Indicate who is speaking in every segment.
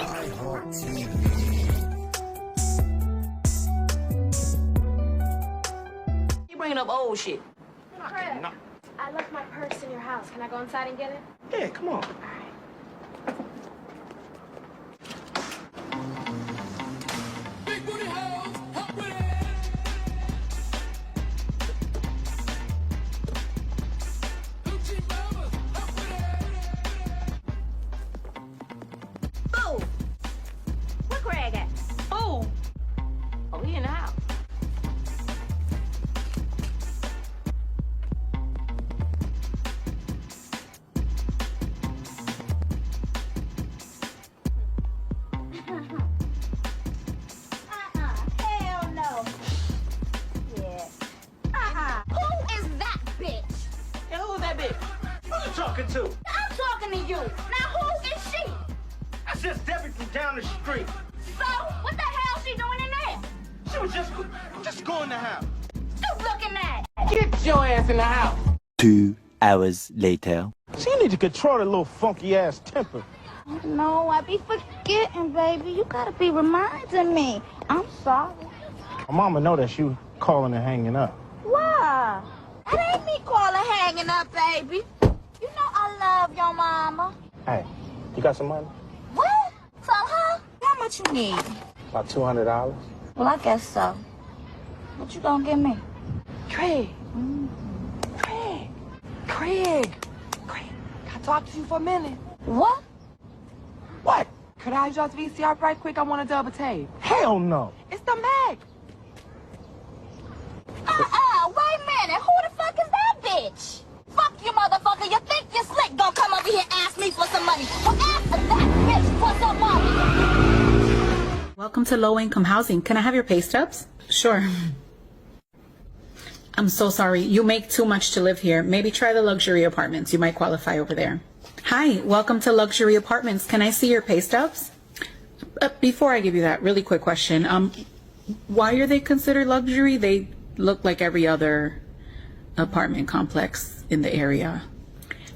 Speaker 1: Skyhawk TV.
Speaker 2: You bringing up old shit.
Speaker 3: Fred, I left my purse in your house. Can I go inside and get it?
Speaker 4: Yeah, come on.
Speaker 3: All right.
Speaker 5: Oh, where Greg at?
Speaker 2: Oh, he in the house.
Speaker 5: Hell no. Yeah. Who is that bitch?
Speaker 2: Yeah, who's that bitch?
Speaker 4: Who you talking to?
Speaker 5: I'm talking to you. Now who is she?
Speaker 4: That's just Debbie from down the street.
Speaker 5: So, what the hell she doing in there?
Speaker 4: She was just going to house.
Speaker 5: Stop looking at.
Speaker 2: Get your ass in the house.
Speaker 6: 2 hours later.
Speaker 4: She need to control her little funky ass temper.
Speaker 5: No, I be forgetting, baby. You gotta be reminding me. I'm sorry.
Speaker 4: My mama know that you calling and hanging up.
Speaker 5: Why? That ain't me calling hanging up, baby. You know I love your mama.
Speaker 4: Hey, you got some money?
Speaker 5: What? Some, huh? How much you need?
Speaker 4: About $200.
Speaker 5: Well, I guess so. What you gonna give me?
Speaker 2: Craig. Craig. Can I talk to you for a minute?
Speaker 5: What?
Speaker 4: What?
Speaker 2: Could I just VCR right quick? I want to double tape.
Speaker 4: Hell no.
Speaker 2: It's the Mac.
Speaker 5: Wait a minute. Who the fuck is that bitch? Fuck you, motherfucker. You think you're slick? Gonna come over here and ask me for some money. Well, ask that bitch for some money.
Speaker 7: Welcome to low-income housing. Can I have your pay stubs? Sure. I'm so sorry. You make too much to live here. Maybe try the luxury apartments. You might qualify over there. Hi, welcome to luxury apartments. Can I see your pay stubs? Before I give you that, really quick question. Why are they considered luxury? They look like every other apartment complex in the area.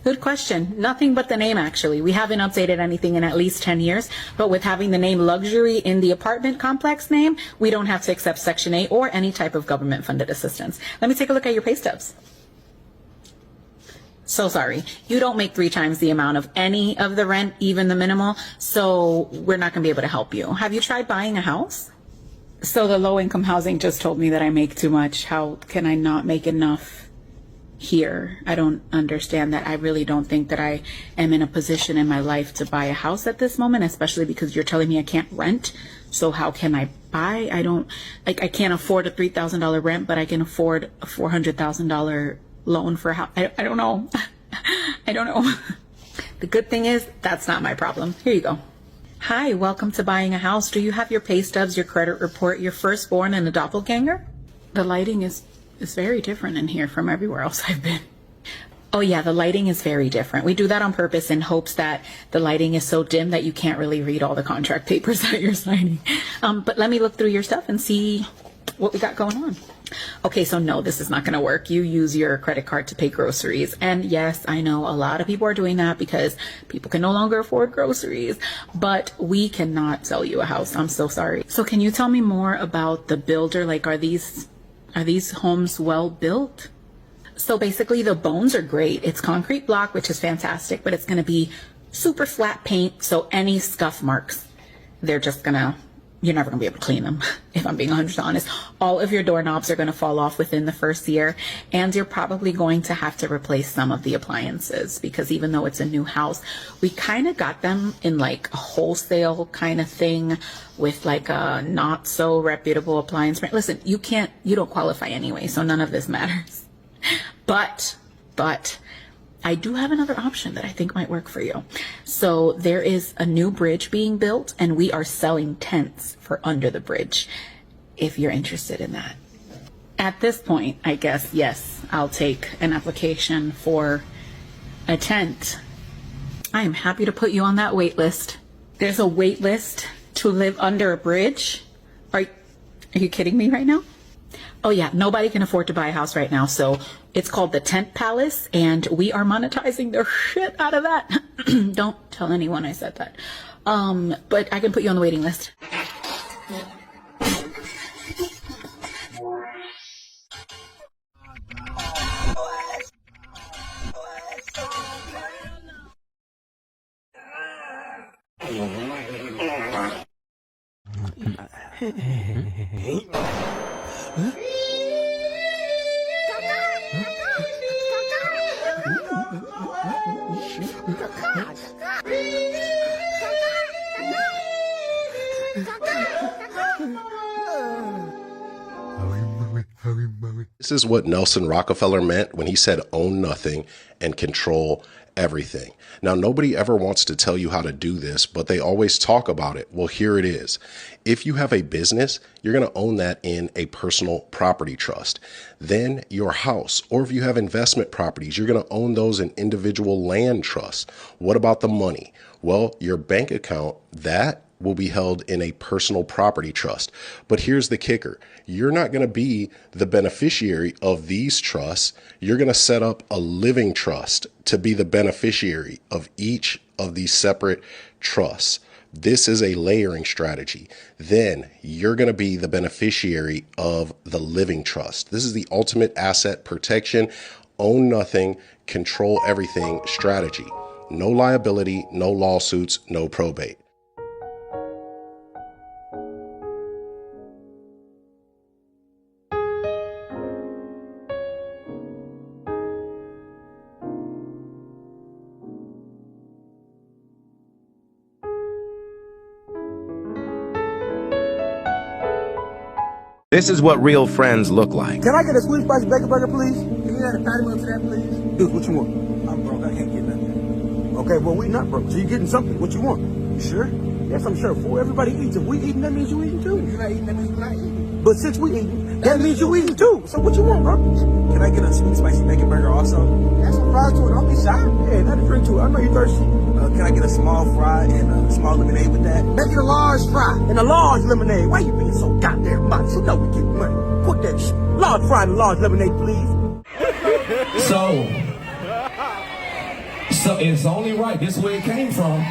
Speaker 7: Good question. Nothing but the name, actually. We haven't updated anything in at least 10 years, but with having the name luxury in the apartment complex name, we don't have to accept Section 8 or any type of government-funded assistance. Let me take a look at your pay stubs. So sorry. You don't make 3 times the amount of any of the rent, even the minimal, so we're not going to be able to help you. Have you tried buying a house? So the low-income housing just told me that I make too much. How can I not make enough here? I don't understand that. I really don't think that I am in a position in my life to buy a house at this moment, especially because you're telling me I can't rent. So how can I buy? I can't afford a $3,000 rent, but I can afford a $400,000 loan for a house. I don't know. I don't know. The good thing is that's not my problem. Here you go. Hi, welcome to buying a house. Do you have your pay stubs, your credit report, your firstborn, and a doppelganger? The lighting is very different in here from everywhere else I've been. Oh yeah, the lighting is very different. We do that on purpose in hopes that the lighting is so dim that you can't really read all the contract papers that you're signing. But let me look through your stuff and see what we got going on. Okay, so no, this is not going to work. You use your credit card to pay groceries. And yes, I know a lot of people are doing that because people can no longer afford groceries, but we cannot sell you a house. I'm so sorry. So can you tell me more about the builder? Like, are these homes well built? So basically the bones are great. It's concrete block, which is fantastic, but it's going to be super flat paint. So any scuff marks, you're never gonna be able to clean them. If I'm being 100% honest, all of your doorknobs are gonna fall off within the first year, and you're probably going to have to replace some of the appliances because even though it's a new house, we kind of got them in like a wholesale kind of thing with like a not so reputable appliance brand. Listen, you don't qualify anyway, so none of this matters. But I do have another option that I think might work for you. So there is a new bridge being built and we are selling tents for under the bridge if you're interested in that. At this point, I guess, yes, I'll take an application for a tent. I am happy to put you on that wait list. There's a wait list to live under a bridge. Are you kidding me right now? Oh yeah, nobody can afford to buy a house right now. So it's called the Tent Palace and we are monetizing the shit out of that. Don't tell anyone I said that. But I can put you on the waiting list.
Speaker 1: This is what Nelson Rockefeller meant when he said own nothing and control everything. Now, nobody ever wants to tell you how to do this, but they always talk about it. Well, here it is. If you have a business, you're going to own that in a personal property trust. Then your house, or if you have investment properties, you're going to own those in individual land trusts. What about the money? Well, your bank account, that will be held in a personal property trust. But here's the kicker. You're not going to be the beneficiary of these trusts. You're going to set up a living trust to be the beneficiary of each of these separate trusts. This is a layering strategy. Then you're going to be the beneficiary of the living trust. This is the ultimate asset protection, own nothing, control everything strategy. No liability, no lawsuits, no probate.
Speaker 8: This is what real friends look like.
Speaker 9: Can I get a sweet spicy bacon burger, please? Can you add a patty melt to that, please? Dude, what you want? I'm broke. I can't get nothing. Okay, well, we not broke. So you're getting something. What you want? You sure? Yes, I'm sure. For everybody eats. If we eating, that means you eating too. You're not eating, that means we're not eating. But since we eating, that means you eating too. So what you want, bro? Can I get a sweet spicy bacon burger also? Add some fries to it. Don't be shy. Yeah, nothing to drink to it. I know you're thirsty. Can I get a small fry and a small lemonade with that? Make it a large fry and a large lemonade. Why you being so goddamn much? You know we get money. Put that shit. Large fry and a large lemonade, please.
Speaker 10: So it's only right. This is where it came from.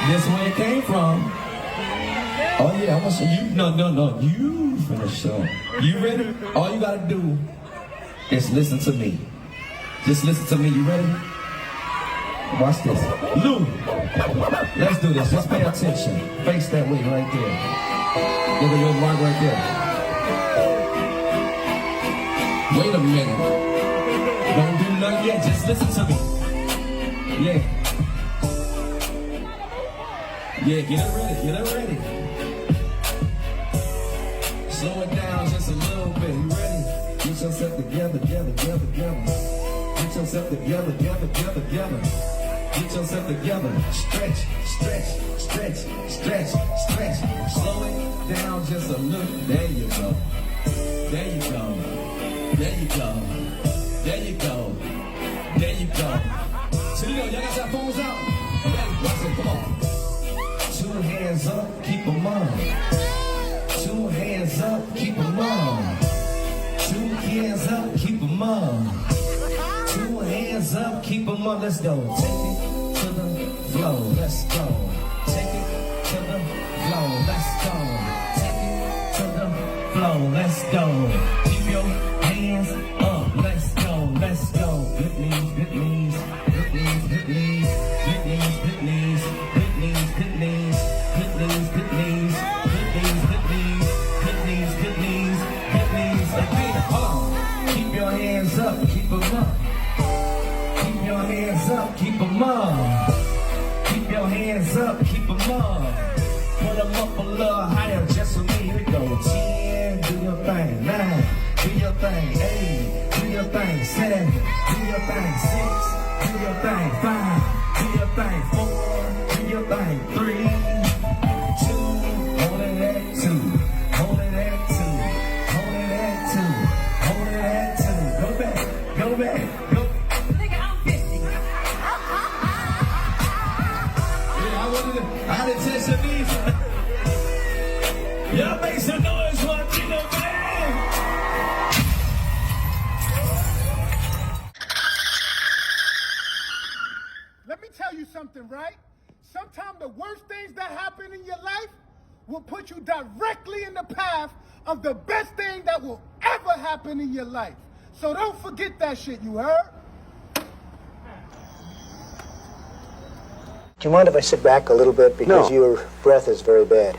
Speaker 10: This is where it came from. Oh yeah, I'm gonna show you. No. You finna show. You ready? All you gotta do is listen to me. Just listen to me. You ready? Watch this. Lou, let's do this. Just pay attention. Face that way right there. Look at your mark right there. Wait a minute. Don't do nothing yet. Just listen to me. Yeah. Yeah, get it ready. Get it ready. Slow it down just a little bit. You ready? Get yourself together. Get yourself together. Get yourself together. Stretch. Slow it down just a little. There you go. Chelino, y'all got your phones out? Okay, watch it, come on. 2 hands up, keep them on. 2 hands up, keep them on. 2 hands up, keep them on. 2 hands up, keep them on. Let's go. Take it to the flow. Let's go. Take it to the flow. Let's go. Take it to the flow. Let's go. Keep your hands up. Let's go. Let's go. Good knees, good knees, good knees, good knees, good knees, good knees, good knees, good knees, good knees, good knees, good knees, good knees, good knees, good knees, good knees. Hey, hold on. Keep your hands up. Keep them up. Keep your hands up, keep them up. Keep your hands up, keep them up. Put them up a little higher just for me. Here we go. 10, do your thing. 9, do your thing. 8, do your thing. 7, do your thing. 6, do your thing. 5, do your thing. 4, do your thing. 3, 2, hold it at 2. Hold it at 2. Hold it at 2. Hold it at 2. Go back. Go back. Go. I didn't test your knees. Y'all make some noise for Tino, man.
Speaker 11: Let me tell you something, right?
Speaker 9: Sometimes the worst things that happen in your life will put you directly in the path of the best thing that will ever happen in your life. So don't forget that shit, you heard?
Speaker 11: Do you mind if I sit back a little bit? Because your breath is very bad.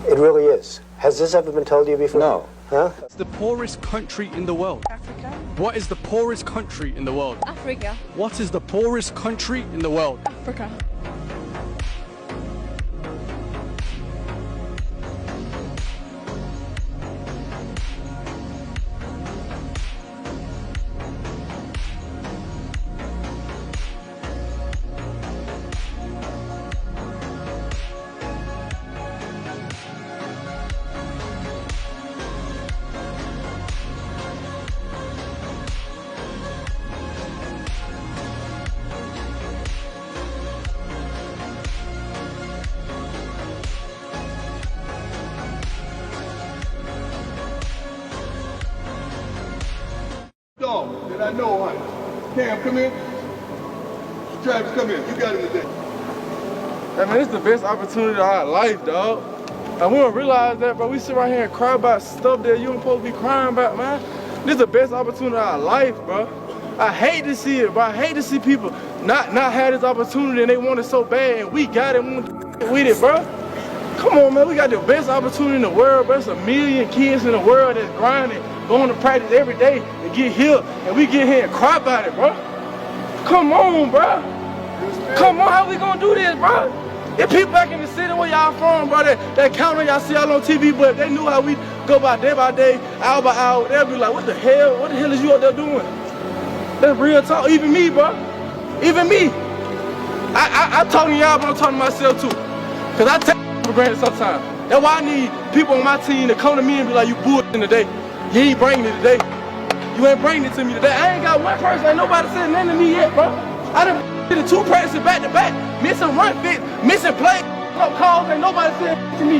Speaker 11: It really is. Has this ever been told to you before?
Speaker 12: No.
Speaker 11: Huh?
Speaker 12: It's the poorest country in the world.
Speaker 13: Africa.
Speaker 12: What is the poorest country in the world?
Speaker 13: Africa.
Speaker 12: What is the poorest country in the world?
Speaker 13: Africa.
Speaker 14: Dog that I know, honey. Cam, come in. Travis, come in. You got him today.
Speaker 15: I mean, it's the best opportunity of our life, dog. And we don't realize that, bro. We sit right here and cry about stuff that you ain't supposed to be crying about, man. This is the best opportunity of our life, bro. I hate to see it, bro. I hate to see people not have this opportunity and they want it so bad and we got it and we want to with it, bro. Come on, man. We got the best opportunity in the world, bro. There's a million kids in the world that's grinding, going to practice every day and get here, and we get here and cry about it, bro. Come on, bro. Come on, how we gonna do this, bro? If people back in the city where y'all from, bro, that counter y'all see all on TV, but they knew how we go by day, hour by hour, they'll be like, what the hell is you out there doing? That's real talk. Even me, bro. Even me. I'm talking to y'all, but I'm talking to myself too. Cause I take for granted sometimes. That's why I need people on my team to come to me and be like, you bullshitting today. You ain't bringing it today. You ain't bringing it to me today. I ain't got one person, ain't nobody said nothing to me yet, bro. I done did 2 practices back to back, missing run fits, missing play, up calls, ain't nobody said to me.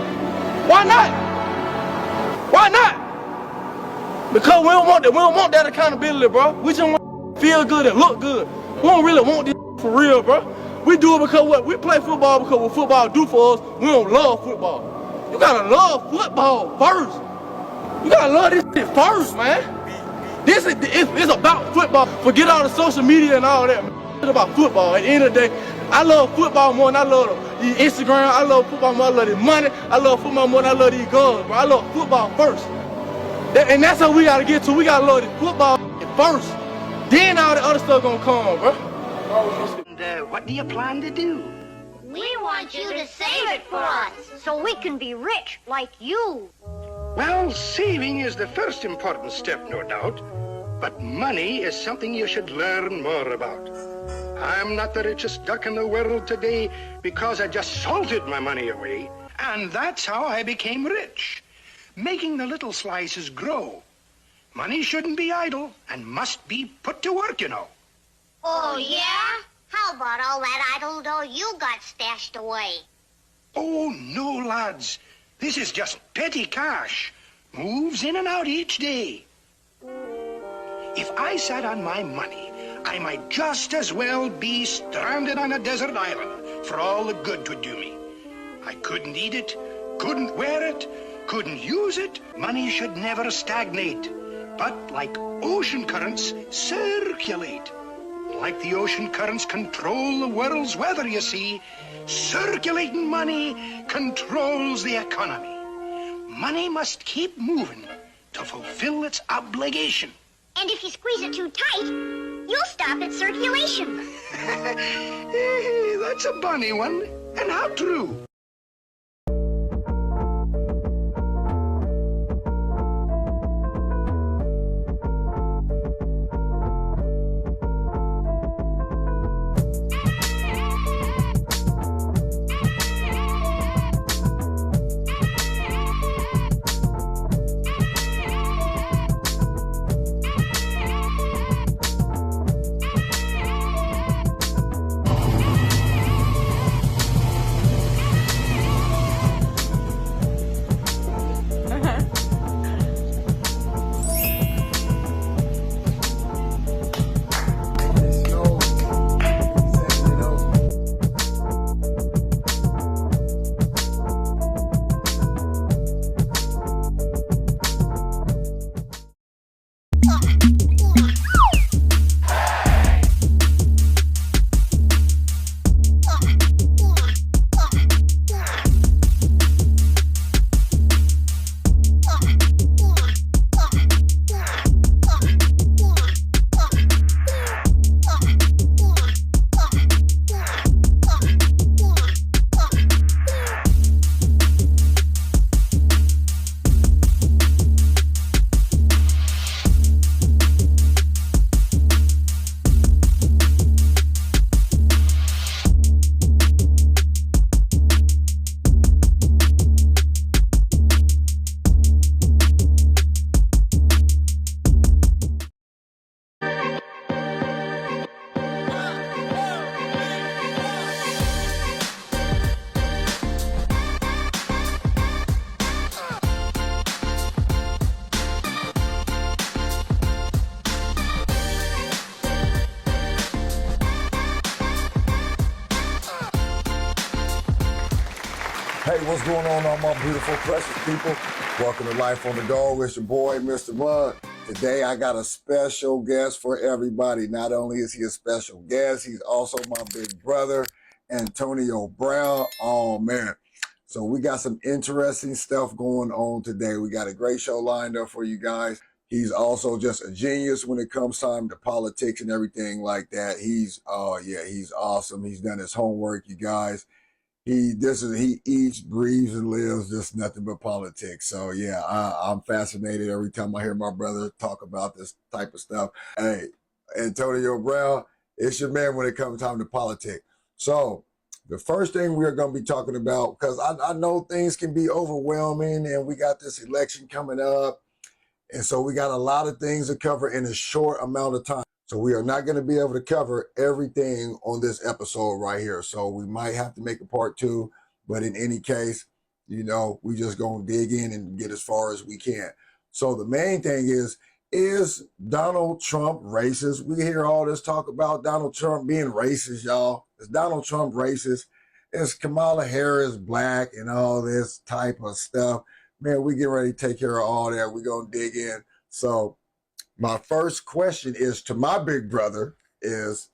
Speaker 15: Why not? Why not? Because we don't want that accountability, bro. We just want to feel good and look good. We don't really want this for real, bro. We do it because what? We play football because what football do for us, we don't love football. You gotta love football first. You gotta love this shit first, man. It's about football. Forget all the social media and all that, man. It's about football. At the end of the day, I love football more than I love the Instagram. I love football more than I love the money. I love football more than I love these girls, bro. I love football first. And that's how we gotta get to. We gotta love the football first. Then all the other stuff gonna come, bro.
Speaker 16: And what do you plan to do?
Speaker 5: We want you to save it for us, so we can be rich like you.
Speaker 16: Well, saving is the first important step, no doubt. But money is something you should learn more about. I'm not the richest duck in the world today because I just salted my money away. And that's how I became rich. Making the little slices grow. Money shouldn't be idle and must be put to work, you know.
Speaker 5: Oh, yeah? How about all that idle dough you got stashed away?
Speaker 16: Oh, no, lads. This is just petty cash. Moves in and out each day. If I sat on my money, I might just as well be stranded on a desert island for all the good 'twould do me. I couldn't eat it, couldn't wear it, couldn't use it. Money should never stagnate, but like ocean currents, circulate. Like the ocean currents control the world's weather, you see, circulating money controls the economy. Money must keep moving to fulfill its obligation.
Speaker 5: And if you squeeze it too tight, you'll stop its circulation.
Speaker 16: That's a bunny one, and how true.
Speaker 13: Hey, what's going on, all my beautiful, precious people? Welcome to Life on the Go. It's your boy, Mr. Mud. Today, I got a special guest for everybody. Not only is he a special guest, he's also my big brother, Antonio Brown. Oh, man. So we got some interesting stuff going on today. We got a great show lined up for you guys. He's also just a genius when it comes time to politics and everything like that. He's awesome. He's done his homework, you guys. He eats, breathes, and lives just nothing but politics. So yeah, I'm fascinated every time I hear my brother talk about this type of stuff. Hey, Antonio Brown, it's your man when it comes time to politics. So the first thing we're going to be talking about, because I know things can be overwhelming, and we got this election coming up, and so we got a lot of things to cover in a short amount of time. So we are not going to be able to cover everything on this episode right here. So we might have to make a part 2, but in any case, you know, we just going to dig in and get as far as we can. So the main thing is Donald Trump racist? We hear all this talk about Donald Trump being racist, y'all. Is Donald Trump racist? Is Kamala Harris black and all this type of stuff? Man, we get ready to take care of all that. We're going to dig in. So my first question is to my big brother is,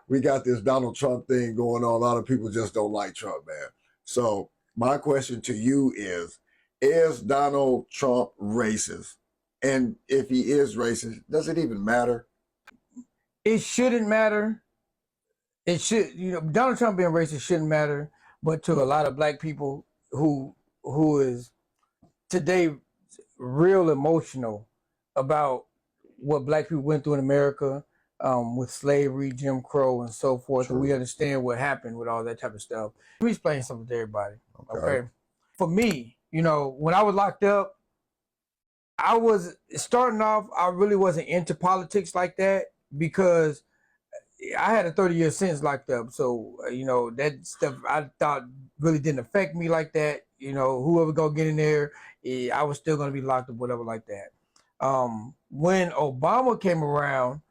Speaker 13: we got this Donald Trump thing going on. A lot of people just don't like Trump, man. So my question to you is Donald Trump racist? And if he is racist, does it even matter?
Speaker 17: It shouldn't matter. It should, Donald Trump being racist shouldn't matter, but to a lot of black people who is today real emotional about what black people went through in America with slavery, Jim Crow, and so forth. True. And we understand what happened with all that type of stuff. Let me explain something to everybody. Okay. For me, when I was locked up, I was starting off, I really wasn't into politics like that because I had a 30-year sentence locked up. So, that stuff I thought really didn't affect me like that. Whoever go get in there, I was still going to be locked up, whatever like that. When Obama came around,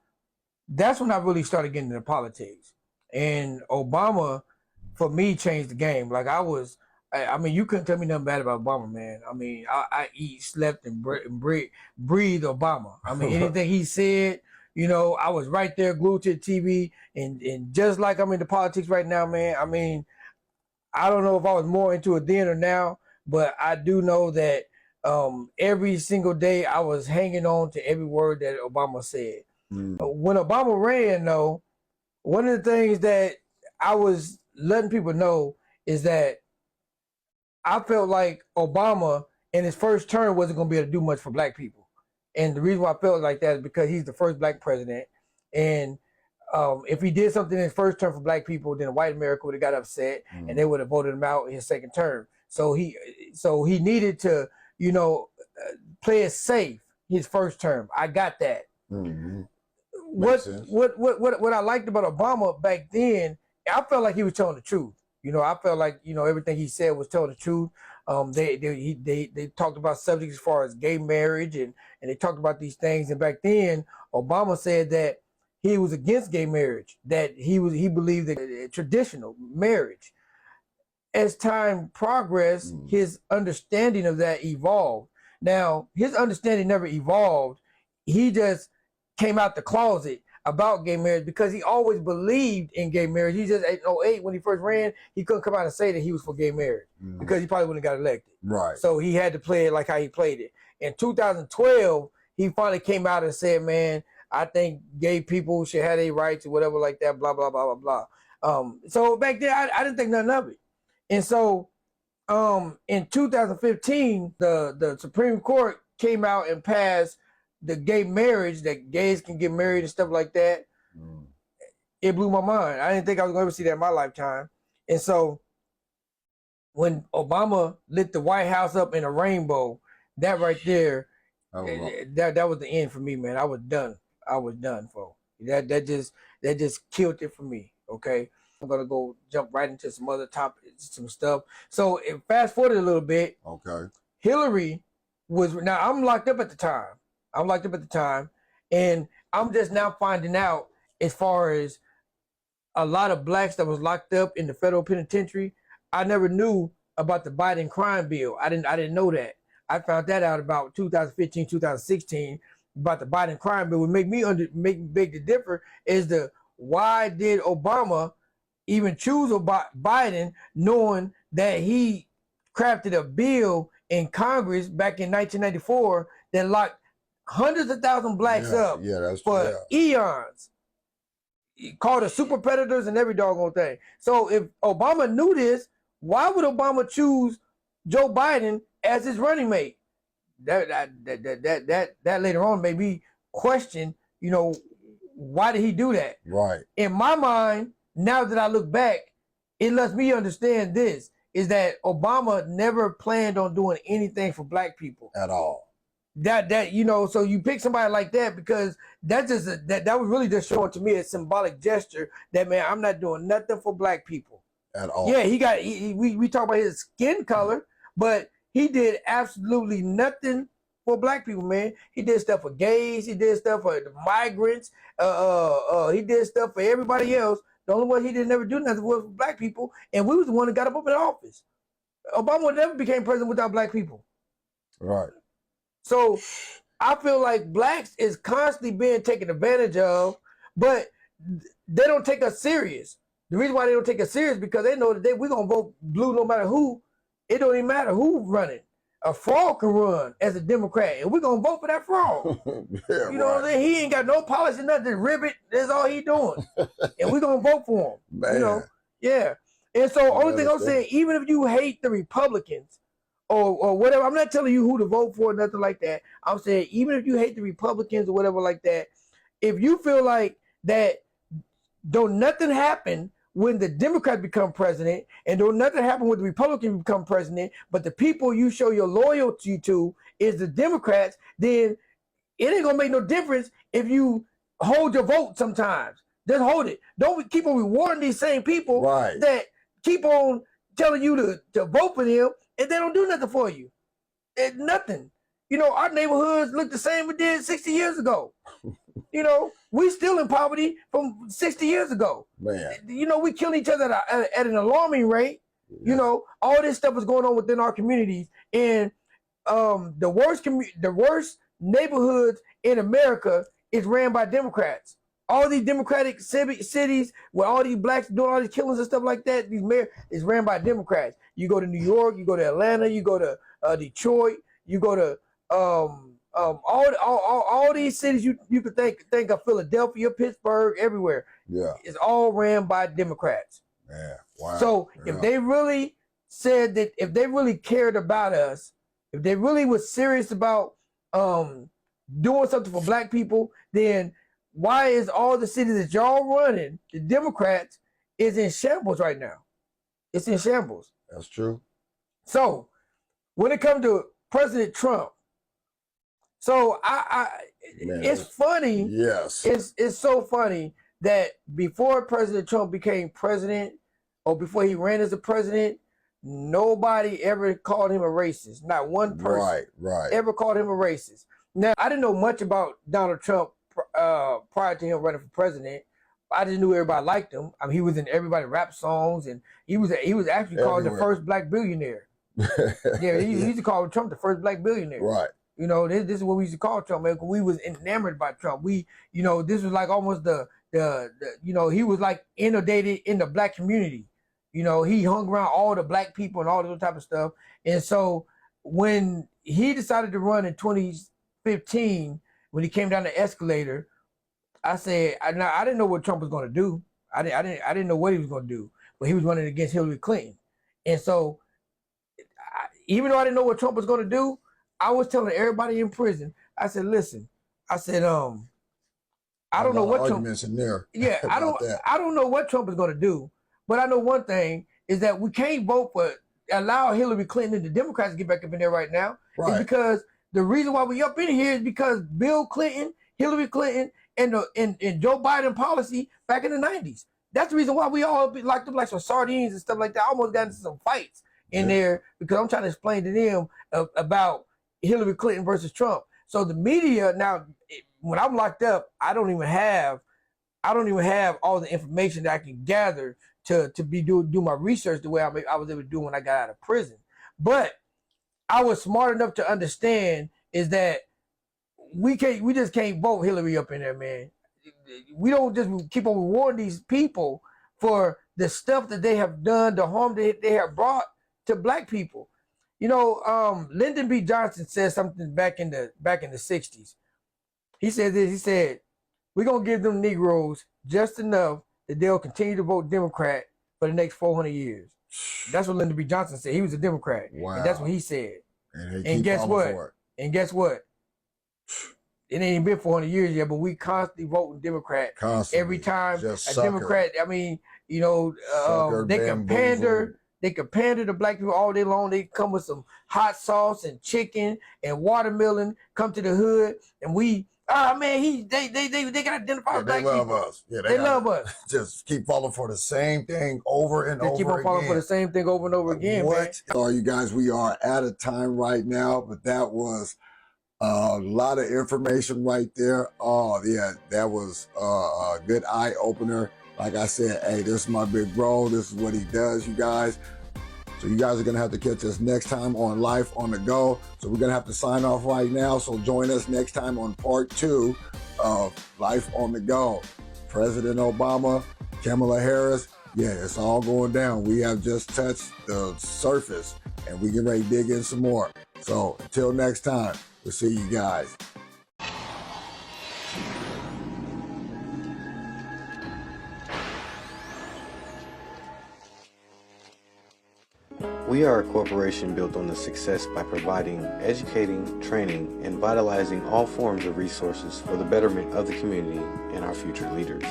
Speaker 17: that's when I really started getting into politics. And Obama, for me, changed the game. Like I mean, you couldn't tell me nothing bad about Obama, man. I mean, I eat, slept, and breathe Obama. I mean, anything he said, I was right there glued to the TV. And just like I'm into politics right now, man, I mean, I don't know if I was more into it then or now, but I do know that every single day I was hanging on to every word that Obama said. When Obama ran, though, one of the things that I was letting people know is that I felt like Obama in his first term wasn't going to be able to do much for black people. And the reason why I felt like that is because he's the first black president. And if he did something in his first term for black people, then white America would have got upset and they would have voted him out in his second term. So he needed to, play it safe his first term. I got that. Mm-hmm. What I liked about Obama back then, I felt like he was telling the truth. I felt like, everything he said was telling the truth. They talked about subjects as far as gay marriage and they talked about these things. And back then, Obama said that he was against gay marriage, that he believed that traditional marriage. As time progressed, his understanding of that evolved. Now, his understanding never evolved. He just came out the closet about gay marriage because he always believed in gay marriage. He just, in 2008, when he first ran, he couldn't come out and say that he was for gay marriage because he probably wouldn't have got elected. Right. So he had to play it like how he played it. In 2012, he finally came out and said, man, I think gay people should have their rights or whatever like that, blah, blah, blah, blah, blah. So back then, I didn't think nothing of it. And so in 2015, the Supreme Court came out and passed the gay marriage, that gays can get married and stuff like that. It blew my mind. I didn't think I was going to ever see that in my lifetime. And so when Obama lit the White House up in a rainbow, that right there, that was the end for me, man. I was done. I was done, folks. That just killed it for me, okay? I'm going to go jump right into some other topics, some stuff. So fast forward a little bit. Okay. Hillary was, now I'm locked up at the time. And I'm just now finding out as far as a lot of blacks that was locked up in the federal penitentiary. I never knew about the Biden crime bill. I didn't know that. I found that out about 2015, 2016 about the Biden crime bill. What make me beg to differ is why did Obama even choose Biden, knowing that he crafted a bill in Congress back in 1994 that locked hundreds of thousands blacks up for eons, called the super predators and every doggone thing. So if Obama knew this, why would Obama choose Joe Biden as his running mate? That later on made me question, why did he do that?
Speaker 13: Right.
Speaker 17: In my mind, now that I look back, it lets me understand this, is that Obama never planned on doing anything for black people.
Speaker 13: At all.
Speaker 17: So you pick somebody like that because that was really just showing to me a symbolic gesture that, man, I'm not doing nothing for black people.
Speaker 13: At all.
Speaker 17: Yeah, we talk about his skin color, but he did absolutely nothing for black people, man. He did stuff for gays. He did stuff for the migrants. He did stuff for everybody else. The only one he didn't ever do nothing was for black people, and we was the one that got him up in office. Obama never became president without black people.
Speaker 13: Right.
Speaker 17: So I feel like blacks is constantly being taken advantage of, but they don't take us serious. The reason why they don't take us serious is because they know that we're going to vote blue no matter who. It don't even matter who's running. A frog can run as a Democrat, and we're going to vote for that frog.
Speaker 13: Yeah,
Speaker 17: you know what I'm saying? He ain't got no policy, nothing. Ribbit, that's all he doing. And we're going to vote for him.
Speaker 13: Man.
Speaker 17: Yeah. And so only thing I'm saying, even if you hate the Republicans or whatever, I'm not telling you who to vote for, nothing like that. I'm saying even if you hate the Republicans or whatever like that, if you feel like that don't nothing happen when the Democrats become president, and don't nothing happen when the Republicans become president, but the people you show your loyalty to is the Democrats, then it ain't gonna make no difference if you hold your vote sometimes. Just hold it. Don't keep on rewarding these same people that keep on telling you to vote for them, and they don't do nothing for you. It's nothing. Our neighborhoods look the same as it did 60 years ago. We still in poverty from 60 years ago.
Speaker 13: Man.
Speaker 17: We kill each other at an alarming rate. Yeah. All this stuff is going on within our communities. And the worst neighborhoods in America is ran by Democrats. All these Democratic cities where all these blacks doing all these killings and stuff like that, these mayors is ran by Democrats. You go to New York, you go to Atlanta, you go to Detroit, you go to all these cities you could think of, Philadelphia, Pittsburgh, everywhere.
Speaker 13: Yeah,
Speaker 17: it's all ran by Democrats.
Speaker 13: Yeah, wow.
Speaker 17: So if they really said that, if they really cared about us, if they really was serious about doing something for black people, then why is all the cities that y'all running, the Democrats, is in shambles right now? It's in shambles.
Speaker 13: That's true.
Speaker 17: So when it comes to President Trump, so it's funny.
Speaker 13: Yes.
Speaker 17: It's so funny that before President Trump became president, or before he ran as a president, nobody ever called him a racist. Not one person ever called him a racist. Now, I didn't know much about Donald Trump prior to him running for president. I just knew everybody liked him. I mean, he was in everybody rap songs, and he was actually called the first black billionaire. Yeah, he used to call Trump the first black billionaire.
Speaker 13: Right.
Speaker 17: This is what we used to call Trump, man. We was enamored by Trump. This was like almost the he was like inundated in the black community. He hung around all the black people and all that type of stuff. And so when he decided to run in 2015, when he came down the escalator, I said, I didn't know what Trump was going to do. I didn't know what he was going to do, but he was running against Hillary Clinton. And so even though I didn't know what Trump was going to do, I was telling everybody in prison, I said, listen, I said, I don't know what Trump
Speaker 13: in there.
Speaker 17: Yeah, I don't know what Trump is going to do, but I know one thing is that we can't vote for, allow Hillary Clinton and the Democrats to get back up in there right now. Right. It's because the reason why we up in here is because Bill Clinton, Hillary Clinton, and Joe Biden policy back in the 90s. That's the reason why we all locked up like some sardines and stuff like that. I almost got into some fights in there because I'm trying to explain to them about Hillary Clinton versus Trump. So the media now, when I'm locked up, I don't even have all the information that I can gather to do my research the way I was able to do when I got out of prison. But I was smart enough to understand is that we just can't vote Hillary up in there, man. We don't just keep on rewarding these people for the stuff that they have done, the harm that they have brought to black people. You know, Lyndon B. Johnson said something back in the 60s. He said this, he said, we're gonna give them Negroes just enough that they'll continue to vote Democrat for the next 400 years. That's what Lyndon B. Johnson said. He was a Democrat.
Speaker 13: Wow.
Speaker 17: And that's what he said.
Speaker 13: And
Speaker 17: guess what? And guess what? It ain't even been 400 years yet, but we constantly voting Democrat.
Speaker 13: Constantly.
Speaker 17: Every time
Speaker 13: Just
Speaker 17: a
Speaker 13: sucker.
Speaker 17: Democrat, I mean, you know, they can pander to black people all day long. They come with some hot sauce and chicken and watermelon, come to the hood, and we, man, they can identify black people.
Speaker 13: They love us. Yeah,
Speaker 17: they love us.
Speaker 13: Just keep falling for the same thing over and over again.
Speaker 17: Keep on falling for the same thing over and over again, man.
Speaker 13: All you guys, we are out of time right now, but that was a lot of information right there. Oh, yeah, that was a good eye-opener. Like I said, hey, this is my big bro. This is what he does, you guys. So you guys are going to have to catch us next time on Life on the Go. So we're going to have to sign off right now. So join us next time on part 2 of Life on the Go. President Obama, Kamala Harris, yeah, it's all going down. We have just touched the surface and we get ready to dig in some more. So until next time, we'll see you guys.
Speaker 18: We are a corporation built on the success by providing, educating, training, and vitalizing all forms of resources for the betterment of the community and our future leaders.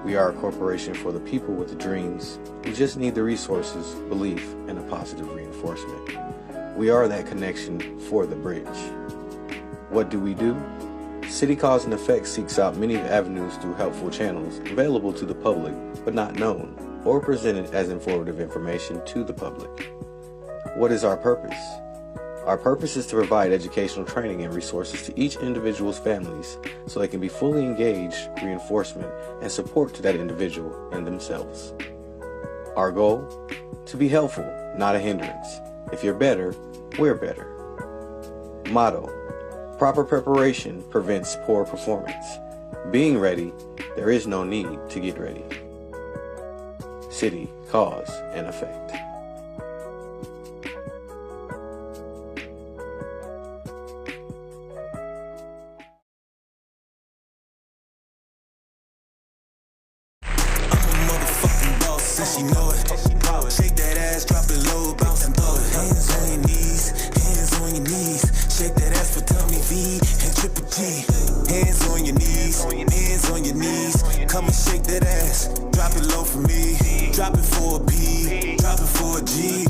Speaker 18: We are a corporation for the people with the dreams who just need the resources, belief, and a positive reinforcement. We are that connection for the bridge. What do? City Cause and Effect seeks out many avenues through helpful channels available to the public but not known or presented as informative information to the public. What is our purpose? Our purpose is to provide educational training and resources to each individual's families so they can be fully engaged, reinforcement, and support to that individual and themselves. Our goal? To be helpful, not a hindrance. If you're better, we're better. Motto: proper preparation prevents poor performance. Being ready, there is no need to get ready. City, Cause, and Effect.
Speaker 10: Since she know it, shake that ass, drop it low, bounce and blow it. Hands on your knees, hands on your knees. Shake that ass for tummy V and triple T. Hands on your knees, hands on your knees. Come and shake that ass, drop it low for me. Drop it for a P, drop it for a G.